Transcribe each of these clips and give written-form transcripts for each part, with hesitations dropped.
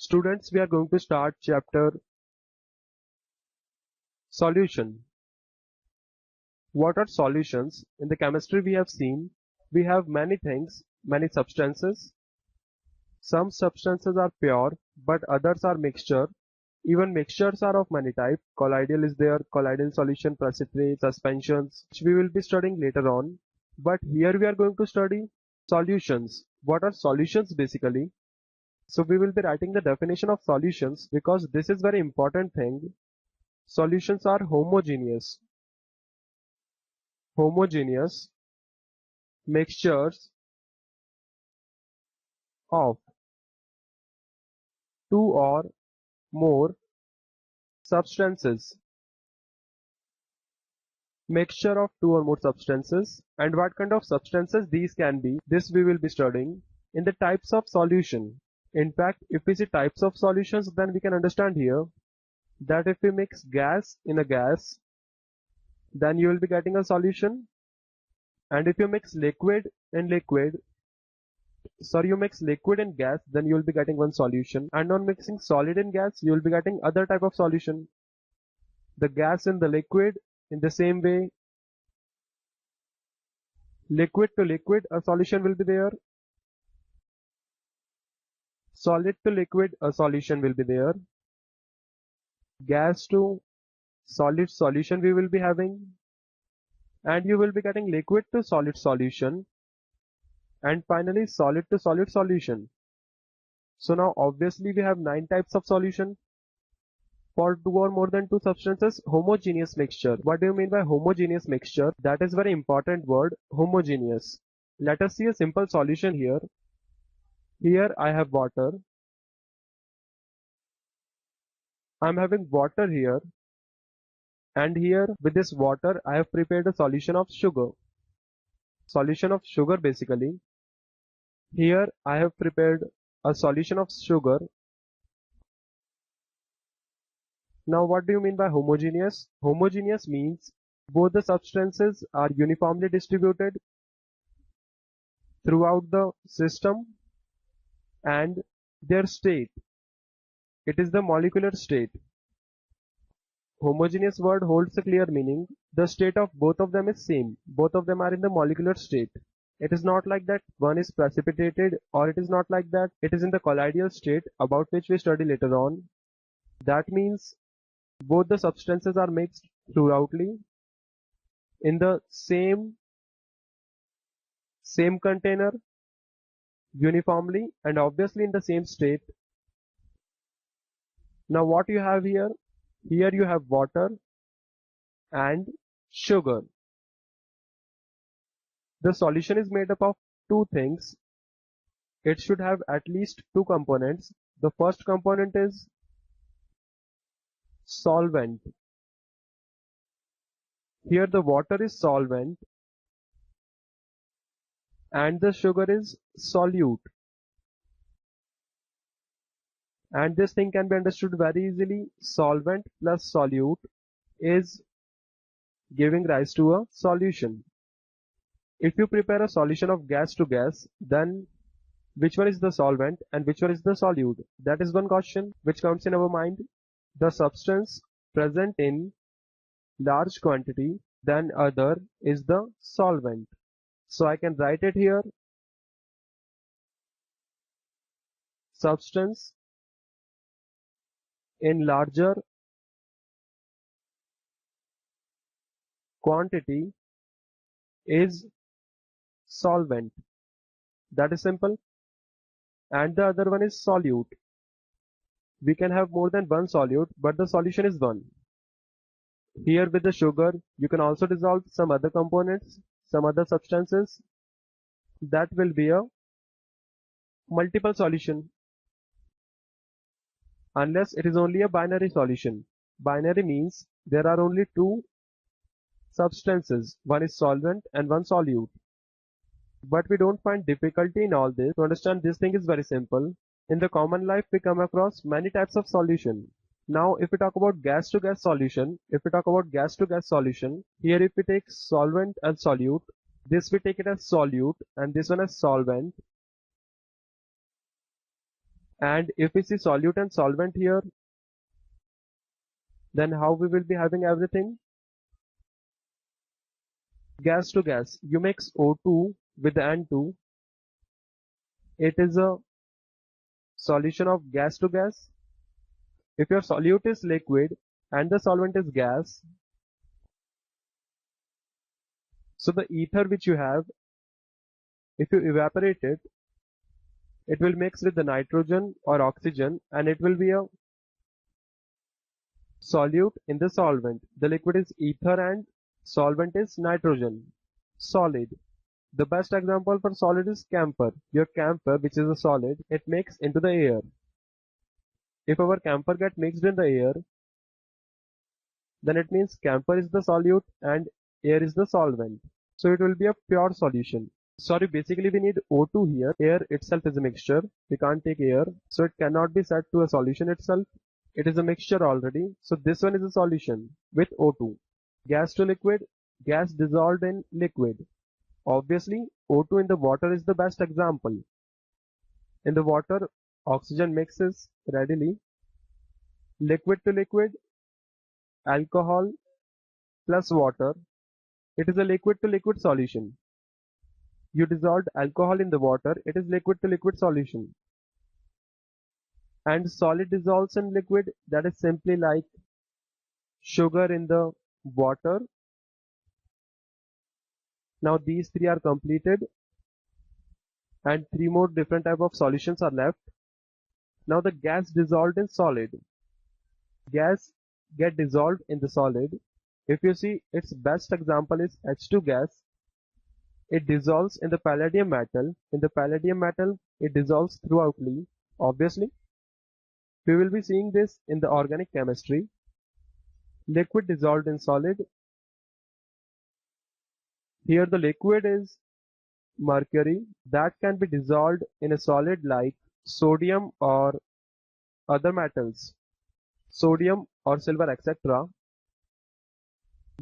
Students, we are going to start chapter solution. What are solutions? In the chemistry we have seen, we have many things, many substances. Some substances are pure, but others are mixture. Even mixtures are of many types. Colloidal is there, colloidal solution, precipitate, suspensions, which we will be studying later on. But here we are going to study solutions. What are solutions basically? So we will be writing the definition of solutions because this is very important thing. Solutions are homogeneous. Homogeneous mixtures of two or more substances. Mixture of two or more substances, and what kind of substances these can be, this we will be studying in the types of solution. In fact, if we see types of solutions, then we can understand here that if we mix gas in a gas, then you will be getting a solution. And if you mix liquid in gas, then you will be getting one solution. And on mixing solid in gas, you will be getting other type of solution. The gas in the liquid, in the same way, liquid to liquid, a solution will be there. Solid to liquid, a solution will be there. Gas to solid solution we will be having. And you will be getting liquid to solid solution. And finally solid to solid solution. So now obviously we have 9 types of solution. For two or more than two substances, homogeneous mixture. What do you mean by homogeneous mixture? That is very important word, homogeneous. Let us see a simple solution here. Here I have water. I am having water here. And here with this water I have prepared a solution of sugar. Solution of sugar basically. Here I have prepared a solution of sugar. Now what do you mean by homogeneous? Homogeneous means both the substances are uniformly distributed throughout the system and their state. It is the molecular state. Homogeneous word holds a clear meaning. The state of both of them is same. Both of them are in the molecular state. It is not like that one is precipitated, or it is not like that it is in the colloidal state, about which we study later on. That means both the substances are mixed throughoutly in the same container uniformly and obviously in the same state. Now what you have here? Here you have water and sugar. The solution is made up of two things. It should have at least two components. The first component is solvent. Here the water is solvent and the sugar is solute. And this thing can be understood very easily. Solvent plus solute is giving rise to a solution. If you prepare a solution of gas to gas, then which one is the solvent and which one is the solute? That is one question which comes in our mind. The substance present in large quantity than other is the solvent. So I can write it here. Substance in larger quantity is solvent. That is simple. And the other one is solute. We can have more than one solute, but the solution is one. Here with the sugar, you can also dissolve some other components, some other substances. That will be a multiple solution. Unless it is only a binary solution. Binary means there are only two substances. One is solvent and one solute. But we don't find difficulty in all this. To understand this thing is very simple. In the common life we come across many types of solution. Now if we talk about gas to gas solution, here if we take solvent and solute, this we take it as solute and this one as solvent. And if we see solute and solvent here, then how we will be having everything? Gas to gas. You mix O2 with N2. It is a solution of gas to gas. If your solute is liquid and the solvent is gas, so the ether which you have, if you evaporate it, it will mix with the nitrogen or oxygen and it will be a solute in the solvent. The liquid is ether and solvent is nitrogen. Solid. The best example for solid is camphor. Your camphor, which is a solid, it mixes into the air. If our camphor get mixed in the air, then it means camphor is the solute and air is the solvent. So it will be a pure solution. Sorry, basically we need O2 here. Air itself is a mixture. We can't take air. So it cannot be set to a solution itself. It is a mixture already. So this one is a solution with O2. Gas to liquid, gas dissolved in liquid. Obviously, O2 in the water is the best example. In the water, oxygen mixes readily. Liquid to liquid, alcohol plus water. It is a liquid to liquid solution. You dissolved alcohol in the water, it is liquid to liquid solution. And solid dissolves in liquid, that is simply like sugar in the water. Now these three are completed and three more different type of solutions are left. Now the gas dissolved in solid. Gas get dissolved in the solid. If you see, its best example is H2 gas. It dissolves in the palladium metal. In the palladium metal, it dissolves throughoutly. Obviously, we will be seeing this in the organic chemistry. Liquid dissolved in solid. Here the liquid is mercury that can be dissolved in a solid like sodium or other metals, sodium or silver, etc.,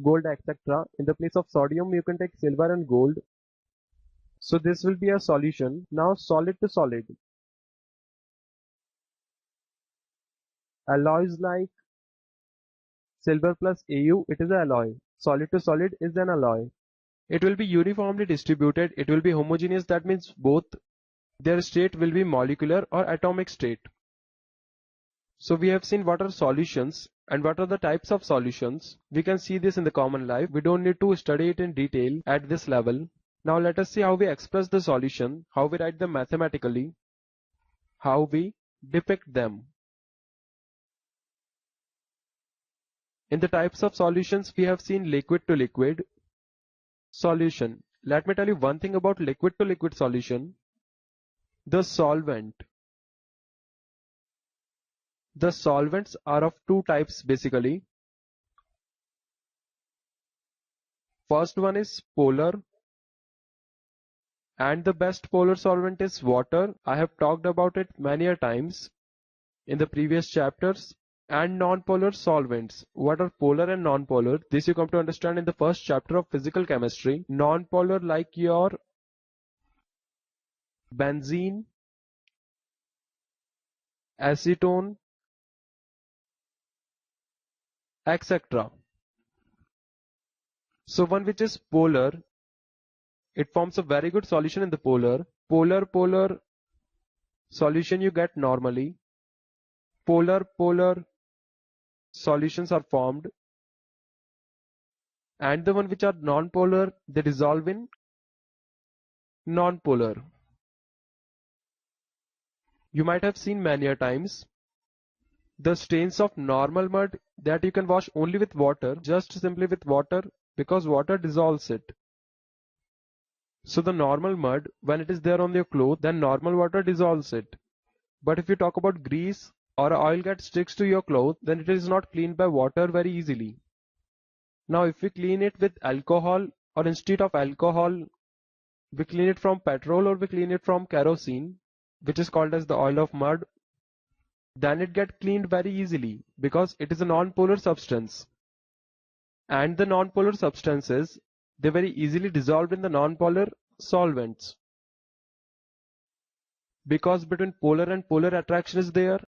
gold, etc. In the place of sodium you can take silver and gold. So this will be a solution. Now solid to solid. Alloys like silver plus Au, it is an alloy. Solid to solid is an alloy. It will be uniformly distributed. It will be homogeneous. That means both their state will be molecular or atomic state. So we have seen what are solutions and what are the types of solutions. We can see this in the common life. We don't need to study it in detail at this level. Now let us see how we express the solution, how we write them mathematically, how we depict them. In the types of solutions, we have seen liquid to liquid solution. Let me tell you one thing about liquid to liquid solution. The solvents are of two types basically. First one is polar, and the best polar solvent is water. I have talked about it many a times in the previous chapters. And non-polar solvents. What are polar and non-polar? This you come to understand in the first chapter of physical chemistry. Non-polar like your benzene, acetone, etc. So one which is polar, it forms a very good solution in the polar. Polar solution you get normally. Polar solutions are formed, and the one which are non-polar, they dissolve in non-polar. You might have seen many a times the stains of normal mud that you can wash only with water, just simply with water, because water dissolves it. So the normal mud, when it is there on your clothes, then normal water dissolves it. But if you talk about grease or oil that sticks to your clothes, then it is not cleaned by water very easily. Now if we clean it with alcohol, or instead of alcohol we clean it from petrol, or we clean it from kerosene, which is called as the oil of mud, then it gets cleaned very easily because it is a non-polar substance. And the non-polar substances, they very easily dissolve in the non-polar solvents. Because between polar and polar attraction is there,